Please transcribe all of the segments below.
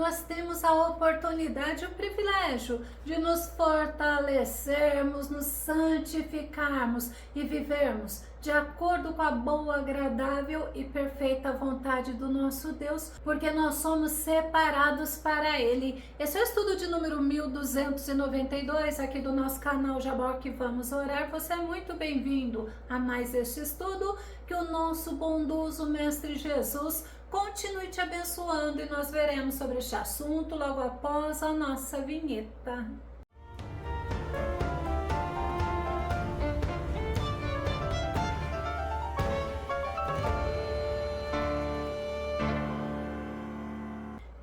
nós temos a oportunidade, o privilégio de nos fortalecermos, nos santificarmos e vivermos de acordo com a boa, agradável e perfeita vontade do nosso Deus, porque nós somos separados para Ele. Esse é o estudo de número 1292 aqui do nosso canal Jabó que vamos orar. Você é muito bem-vindo a mais este estudo. Que o nosso bondoso Mestre Jesus continue te abençoando e nós veremos sobre este assunto logo após a nossa vinheta.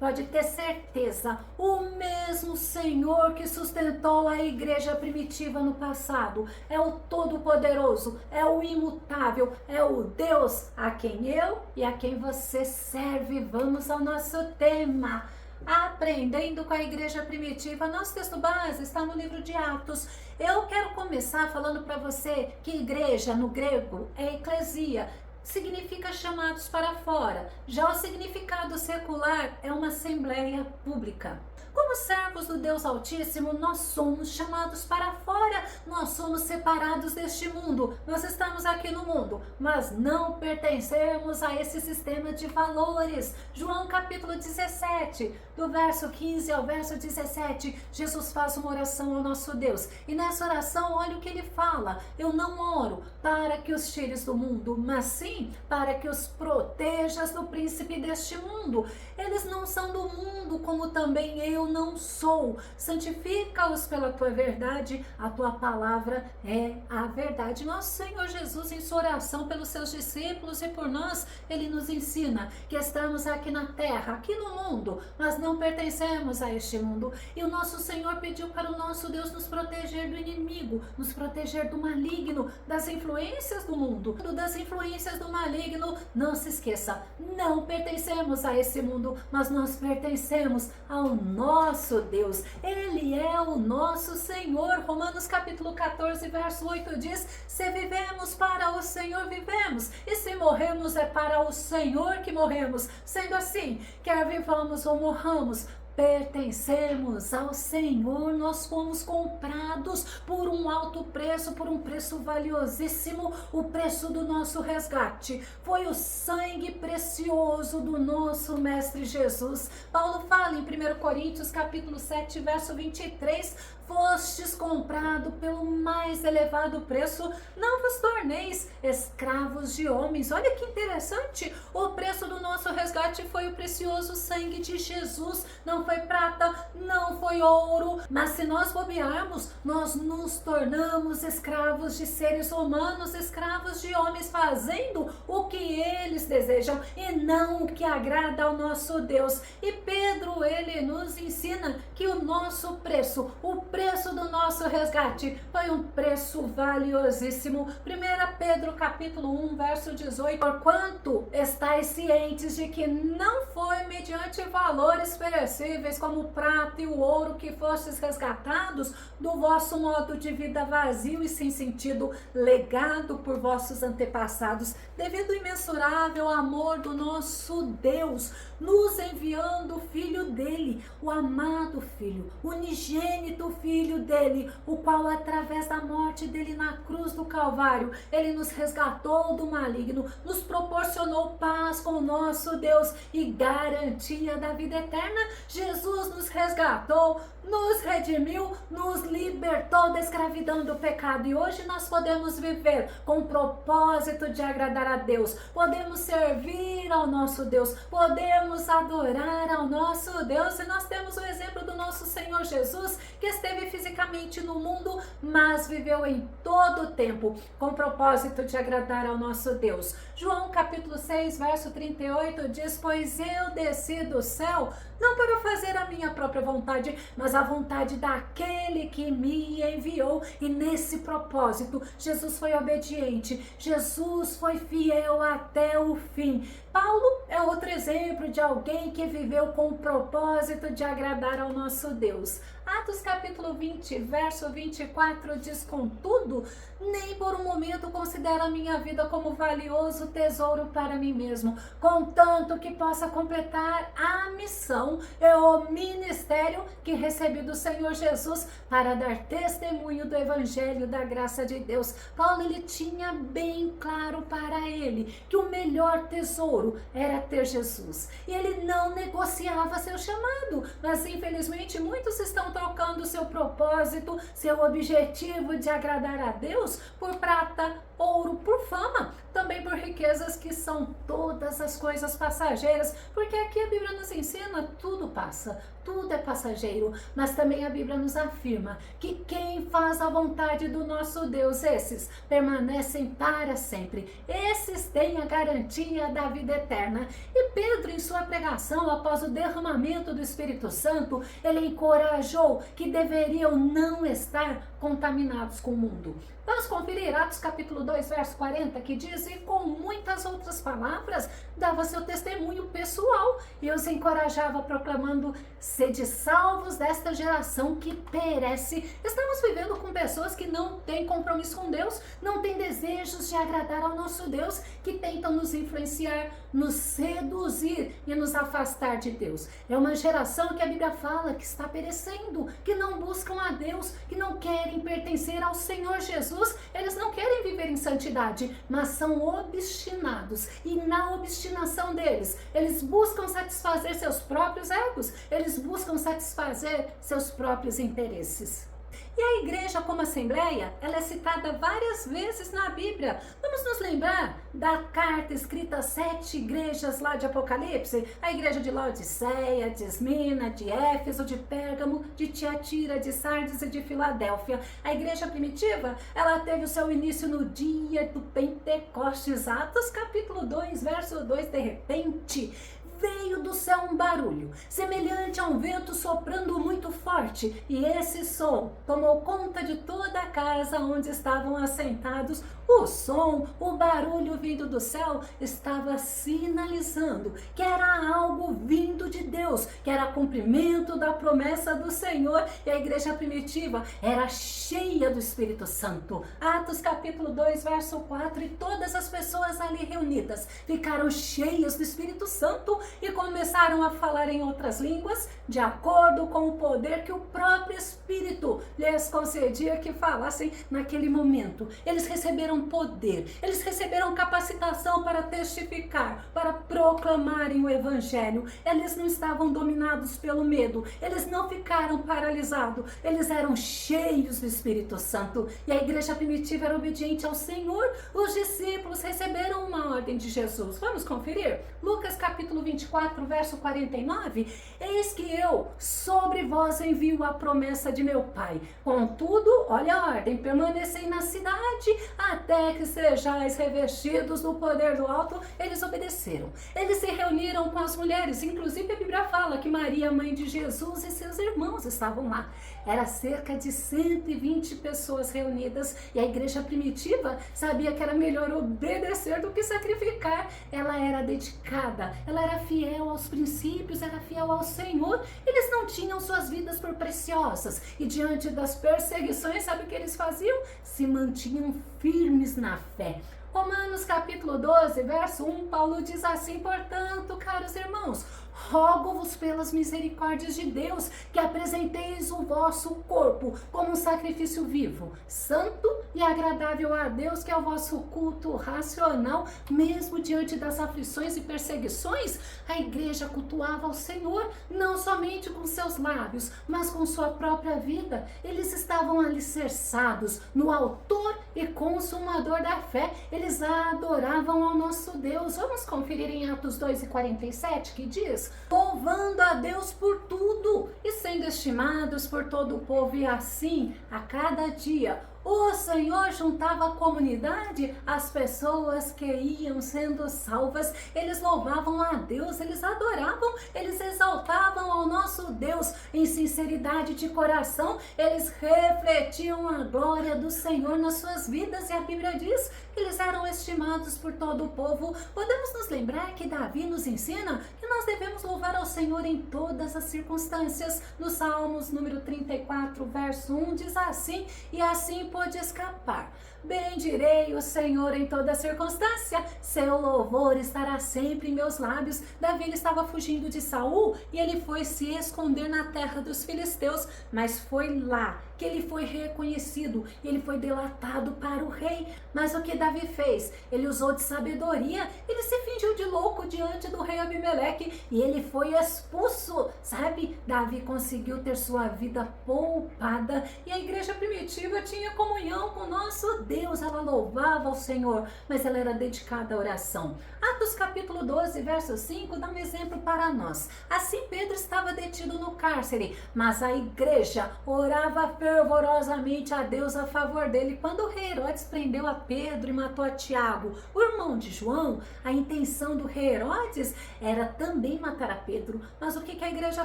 Pode ter certeza, o mesmo Senhor que sustentou a igreja primitiva no passado é o Todo-Poderoso, é o imutável, é o Deus a quem eu e a quem você serve. Vamos ao nosso tema. Aprendendo com a igreja primitiva. Nosso texto base está no livro de Atos. Eu quero começar falando para você que igreja no grego é eclesia, significa chamados para fora. Já o significado secular é uma assembleia pública. Como servos do Deus Altíssimo, nós somos chamados para fora, nós somos separados deste mundo. Nós estamos aqui no mundo, mas não pertencemos a esse sistema de valores. João capítulo 17, do verso 15 ao verso 17, Jesus faz uma oração ao nosso Deus. E nessa oração, olha o que ele fala: eu não oro para que os tires do mundo, mas sim para que os protejas do príncipe deste mundo. Eles não são do mundo, como também eu não sou. Santifica-os pela tua verdade, a tua palavra é a verdade. Nosso Senhor Jesus, em sua oração pelos seus discípulos e por nós, ele nos ensina que estamos aqui na terra, aqui no mundo, mas não pertencemos a este mundo. E o nosso Senhor pediu para o nosso Deus nos proteger do inimigo, nos proteger do maligno, das influências do mundo, das influências do maligno. Não se esqueça, não pertencemos a esse mundo, mas nós pertencemos ao nosso Deus. Ele é o nosso Senhor. Romanos capítulo 14, verso 8 diz: se vivemos, para o Senhor vivemos, e se morremos, é para o Senhor que morremos. Sendo assim, quer vivamos ou morramos, pertencemos ao Senhor. Nós fomos comprados por um alto preço, por um preço valiosíssimo. O preço do nosso resgate foi o sangue precioso do nosso Mestre Jesus. Paulo fala em 1 Coríntios capítulo 7, verso 23: fostes comprado pelo mais elevado preço, não vos torneis escravos de homens. Olha que interessante, o preço do nosso resgate foi o precioso sangue de Jesus. Não foi prata, não foi ouro, mas se nós bobearmos, nós nos tornamos escravos de seres humanos, escravos de homens, fazendo o que eles desejam e não o que agrada ao nosso Deus. E Pedro, ele nos ensina que o nosso preço, o preço do nosso resgate foi um preço valiosíssimo. 1 Pedro capítulo 1, verso 18: porquanto estáis cientes de que não foi mediante valores perecíveis como o prata e o ouro que fostes resgatados do vosso modo de vida vazio e sem sentido, legado por vossos antepassados, devido ao imensurável amor do nosso Deus, nos enviando o Filho dele, o amado Filho, unigênito Filho dele, o qual através da morte dele na cruz do Calvário, ele nos resgatou do maligno, nos proporcionou paz com o nosso Deus e garantia da vida eterna. Jesus nos resgatou, nos redimiu, nos libertou da escravidão do pecado, e hoje nós podemos viver com o propósito de agradar a Deus, podemos servir ao nosso Deus, podemos adorar ao nosso Deus. E nós temos o exemplo do nosso Senhor Jesus, que esteve fisicamente no mundo, mas viveu em todo o tempo com o propósito de agradar ao nosso Deus. João capítulo 6, verso 38 diz: pois eu desci do céu não para fazer a minha própria vontade, mas a vontade daquele que me enviou. E nesse propósito, Jesus foi obediente, Jesus foi fiel até o fim. Paulo é outro exemplo de alguém que viveu com o propósito de agradar ao nosso Deus. Atos capítulo 20, verso 24 diz: contudo, nem por um momento considero a minha vida como valioso tesouro para mim mesmo, contanto que possa completar a missão missão e o ministério que recebi do Senhor Jesus para dar testemunho do Evangelho da graça de Deus. Paulo, ele tinha bem claro para ele que o melhor tesouro era ter Jesus. E ele não negociava seu chamado, mas infelizmente muitos estão trocando seu propósito, seu objetivo de agradar a Deus por prata, ouro, por fama, também por riquezas que são todas as coisas passageiras, porque aqui a Bíblia nos ensina, tudo passa, tudo é passageiro, mas também a Bíblia nos afirma que quem faz a vontade do nosso Deus, esses permanecem para sempre, esses têm a garantia da vida eterna. E Pedro, em sua pregação, após o derramamento do Espírito Santo, ele encorajou que deveriam não estar contaminados com o mundo. Vamos conferir Atos capítulo 2, verso 40, que diz: e com muitas outras palavras, dava seu testemunho pessoal e os encorajava proclamando: sede salvos desta geração que perece. Estamos vivendo com pessoas que não têm compromisso com Deus, não têm desejos de agradar ao nosso Deus, que tentam nos influenciar, nos seduzir e nos afastar de Deus. É uma geração que a Bíblia fala que está perecendo, que não buscam a Deus, que não querem pertencer ao Senhor Jesus. Eles não querem viver em santidade, mas são obstinados, e na obstinação deles, eles buscam satisfazer seus próprios egos, eles buscam satisfazer seus próprios interesses. E a igreja como assembleia, ela é citada várias vezes na Bíblia. Vamos nos lembrar da carta escrita às 7 igrejas lá de Apocalipse? A igreja de Laodiceia, de Esmina, de Éfeso, de Pérgamo, de Tiatira, de Sardes e de Filadélfia. A igreja primitiva, ela teve o seu início no dia do Pentecostes. Atos capítulo 2, verso 2, de repente veio do céu um barulho, semelhante a um vento soprando muito forte, e esse som tomou conta de toda a casa onde estavam assentados. O som, o barulho vindo do céu, estava sinalizando que era algo vindo de Deus, que era cumprimento da promessa do Senhor, e a igreja primitiva era cheia do Espírito Santo. Atos capítulo 2, verso 4, e todas as pessoas ali reunidas ficaram cheias do Espírito Santo e começaram a falar em outras línguas, de acordo com o poder que o próprio Espírito lhes concedia que falassem naquele momento. Eles receberam poder, eles receberam capacitação para testificar, para proclamarem o Evangelho. Eles não estavam dominados pelo medo, eles não ficaram paralisados, eles eram cheios do Espírito Santo, e a igreja primitiva era obediente ao Senhor. Os discípulos receberam uma ordem de Jesus. Vamos conferir? Lucas capítulo 24, verso 49, eis que eu sobre vós envio a promessa de meu Pai. Contudo, olha a ordem, permanecei na cidade até que sejais revestidos do poder do alto. Eles obedeceram. Eles se reuniram com as mulheres, inclusive a Bíblia fala que Maria, mãe de Jesus, e seus irmãos estavam lá. Era cerca de 120 pessoas reunidas, e a igreja primitiva sabia que era melhor obedecer do que sacrificar. Ela era dedicada, ela era fiel aos princípios, era fiel ao Senhor. Eles não tinham suas vidas por preciosas, e diante das perseguições, sabe o que eles faziam? Se mantinham firmes na fé. Romanos capítulo 12, verso 1, Paulo diz assim: portanto, caros irmãos, rogo-vos pelas misericórdias de Deus, que apresenteis o vosso corpo como um sacrifício vivo, santo e agradável a Deus, que é o vosso culto racional. Mesmo diante das aflições e perseguições, a igreja cultuava ao Senhor, não somente com seus lábios, mas com sua própria vida. Eles estavam alicerçados no autor e consumador da fé. Eles adoravam ao nosso Deus. Vamos conferir em Atos 2:47, que diz: louvando a Deus por tudo e sendo estimados por todo o povo, e assim a cada dia o Senhor juntava à comunidade as pessoas que iam sendo salvas. Eles louvavam a Deus, eles adoravam, eles exaltavam ao nosso Deus em sinceridade de coração. Eles refletiam a glória do Senhor nas suas vidas, e a Bíblia diz que eles eram estimados por todo o povo. Podemos nos lembrar que Davi nos ensina que nós devemos louvar ao Senhor em todas as circunstâncias. No Salmos número 34, verso 1, diz assim: e assim pôde escapar. Bendirei o Senhor em toda circunstância, seu louvor estará sempre em meus lábios. Davi, ele estava fugindo de Saul e ele foi se esconder na terra dos filisteus, mas foi lá que ele foi reconhecido, ele foi delatado para o rei. Mas o que Davi fez? Ele usou de sabedoria, ele se fingiu de louco diante do rei Abimeleque e ele foi expulso, sabe? Davi conseguiu ter sua vida poupada e a igreja primitiva tinha comunhão com o nosso Deus, ela louvava ao Senhor, mas ela era dedicada à oração. Atos capítulo 12, verso 5, dá um exemplo para nós. Assim Pedro estava detido no cárcere, mas a igreja orava fervorosamente a Deus a favor dele. Quando o rei Herodes prendeu a Pedro e matou a Tiago, o irmão de João, a intenção do rei Herodes era também matar a Pedro. Mas o que a igreja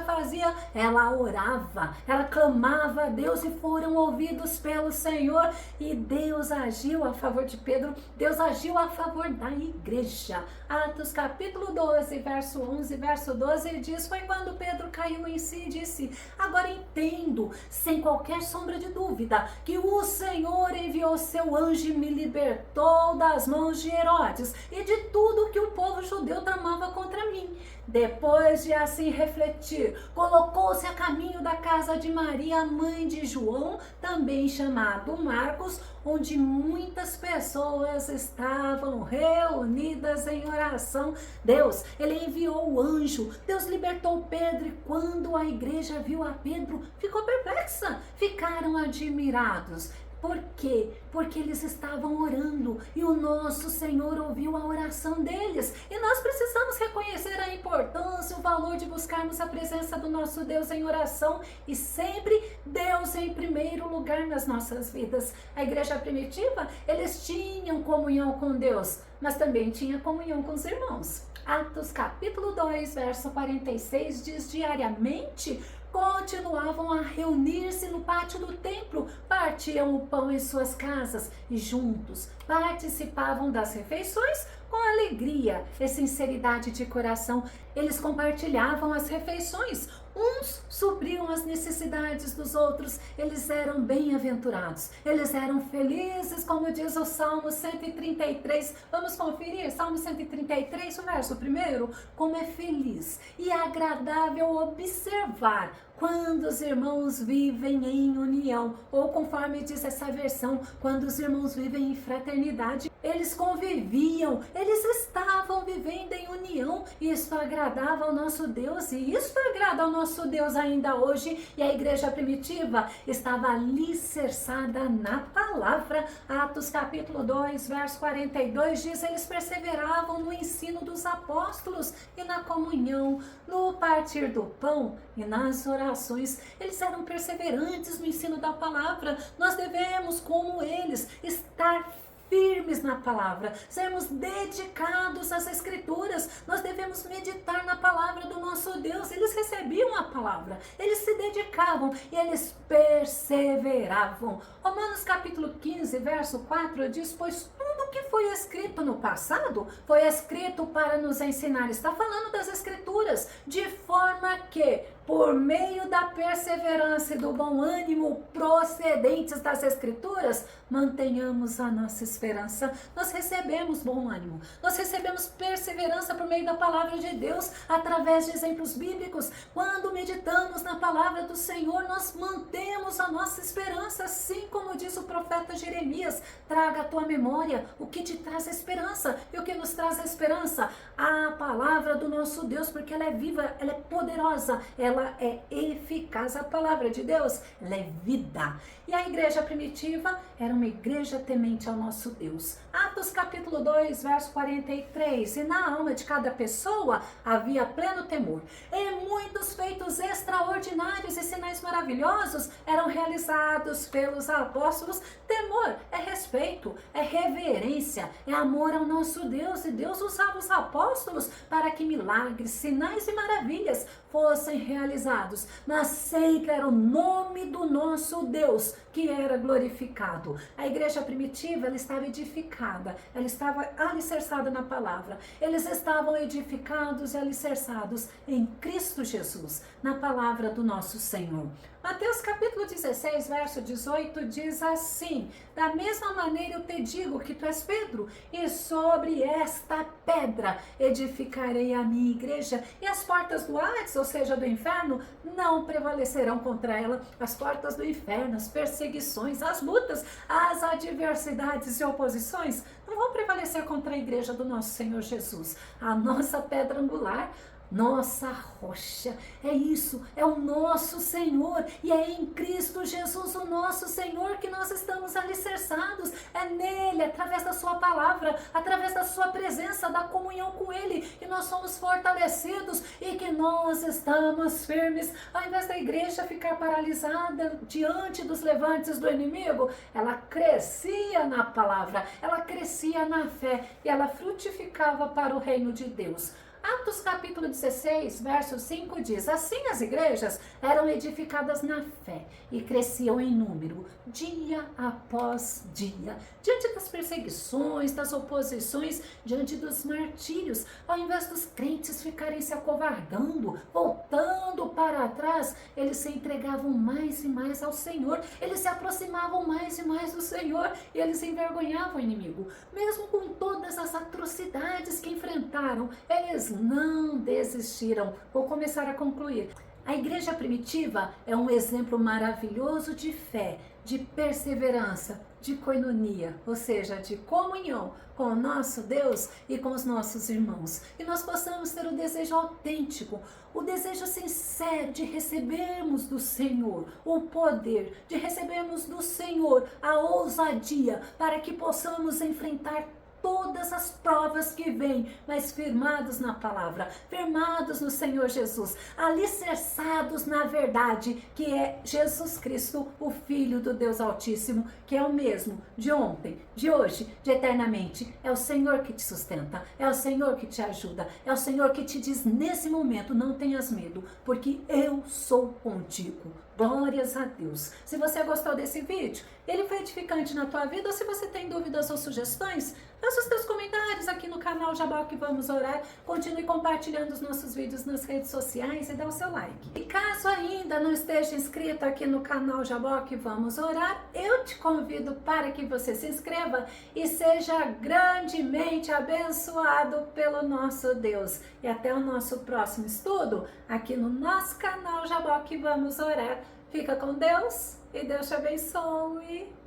fazia? Ela orava, ela clamava a Deus e foram ouvidos pelo Senhor e Deus agiu a favor de Pedro, Deus agiu a favor da igreja. Atos capítulo 12, verso 11, verso 12, diz: foi quando Pedro caiu em si e disse: agora entendo, sem qualquer sombra de dúvida, que o Senhor enviou seu anjo e me libertou das mãos de Herodes e de tudo que o povo judeu tramava contra mim. Depois de assim refletir, colocou-se a caminho da casa de Maria, mãe de João, também chamado Marcos, onde muitas pessoas estavam reunidas em oração. Deus, ele enviou o anjo, Deus libertou Pedro, e quando a igreja viu a Pedro, ficou perplexa, ficaram admirados. Por quê? Porque eles estavam orando e o nosso Senhor ouviu a oração deles. E nós precisamos reconhecer a importância, o valor de buscarmos a presença do nosso Deus em oração e sempre Deus em primeiro lugar nas nossas vidas. A igreja primitiva, eles tinham comunhão com Deus, mas também tinha comunhão com os irmãos. Atos capítulo 2, verso 46 diz: diariamente continuavam a reunir-se no pátio do templo, partiam o pão em suas casas e juntos participavam das refeições com alegria e sinceridade de coração. Eles compartilhavam as refeições, uns supriam as necessidades dos outros, eles eram bem-aventurados, eles eram felizes, como diz o Salmo 133. Vamos conferir, Salmo 133, o verso 1, como é feliz e agradável observar quando os irmãos vivem em união, ou conforme diz essa versão, quando os irmãos vivem em fraternidade. Eles conviviam, eles estavam vivendo em união, e isso agradava ao nosso Deus, e isso agrada ao nosso Deus ainda hoje. E a igreja primitiva estava alicerçada na palavra. Atos capítulo 2, verso 42 diz: eles perseveravam no ensino dos apóstolos e na comunhão, no partir do pão e nas orações. Eles eram perseverantes no ensino da palavra. Nós devemos, como eles, estar firmes na palavra, sermos dedicados às escrituras. Nós devemos meditar na palavra do nosso Deus. Eles recebiam a palavra, eles se dedicavam e eles perseveravam. Romanos capítulo 15, verso 4 diz: pois tudo que foi escrito no passado foi escrito para nos ensinar. Está falando das escrituras, de forma que, por meio da perseverança e do bom ânimo procedentes das escrituras, mantenhamos a nossa esperança. Nós recebemos bom ânimo, nós recebemos perseverança por meio da palavra de Deus, através de exemplos bíblicos. Quando meditamos na palavra do Senhor, nós mantemos a nossa esperança, assim como diz o profeta Jeremias: traga à tua memória o que te traz esperança. E o que nos traz esperança? A palavra do nosso Deus, porque ela é viva, ela é poderosa, ela é eficaz. A palavra de Deus, ela é vida. E a igreja primitiva era uma igreja temente ao nosso Deus. Atos capítulo 2, verso 43: e na alma de cada pessoa havia pleno temor, e muitos feitos extraordinários e sinais maravilhosos eram realizados pelos apóstolos. Temor é respeito, é reverência, é amor ao nosso Deus, e Deus usava os apóstolos para que milagres, sinais e maravilhas fossem realizados, mas sempre era o nome do nosso Deus que era glorificado. A igreja primitiva, ela estava edificada, ela estava alicerçada na palavra. Eles estavam edificados e alicerçados em Cristo Jesus, na palavra do nosso Senhor. Mateus capítulo 16, verso 18 diz assim: da mesma maneira eu te digo que tu és Pedro, e sobre esta pedra edificarei a minha igreja, e as portas do Hades, ou seja, do inferno, não prevalecerão contra ela. As portas do inferno, as perseguições, as lutas, as adversidades e oposições não vão prevalecer contra a igreja do nosso Senhor Jesus, a nossa pedra angular, nossa rocha. É isso, é o nosso Senhor, e é em Cristo Jesus, o nosso Senhor, que nós estamos alicerçados. É nele, através da sua palavra, através da sua presença, da comunhão com ele, que nós somos fortalecidos e que nós estamos firmes. Ao invés da igreja ficar paralisada diante dos levantes do inimigo, ela crescia na palavra, ela crescia na fé e ela frutificava para o reino de Deus. Atos capítulo 16, verso 5 diz: assim as igrejas eram edificadas na fé e cresciam em número, dia após dia, diante das perseguições, das oposições, diante dos martírios. Ao invés dos crentes ficarem se acovardando, voltando para trás, eles se entregavam mais e mais ao Senhor, eles se aproximavam mais e mais do Senhor, e eles envergonhavam o inimigo. Mesmo com todas as atrocidades que enfrentaram, eles não desistiram. Vou começar a concluir. A igreja primitiva é um exemplo maravilhoso de fé, de perseverança, de koinonia, ou seja, de comunhão com o nosso Deus e com os nossos irmãos. E nós possamos ter o desejo autêntico, o desejo sincero de recebermos do Senhor o poder, de recebermos do Senhor a ousadia, para que possamos enfrentar todas as provas que vêm, mas firmados na palavra, firmados no Senhor Jesus, alicerçados na verdade, que é Jesus Cristo, o Filho do Deus Altíssimo, que é o mesmo de ontem, de hoje, de eternamente. É o Senhor que te sustenta, é o Senhor que te ajuda, é o Senhor que te diz nesse momento: não tenhas medo, porque eu sou contigo. Glórias a Deus. Se você gostou desse vídeo, ele foi edificante na tua vida, ou se você tem dúvidas ou sugestões, faça os teus comentários aqui no canal Jaboque Vamos Orar. Continue compartilhando os nossos vídeos nas redes sociais e dá o seu like. E caso ainda não esteja inscrito aqui no canal Jaboque Vamos Orar, eu te convido para que você se inscreva e seja grandemente abençoado pelo nosso Deus. E até o nosso próximo estudo aqui no nosso canal Jaboque Vamos Orar. Fica com Deus e Deus te abençoe.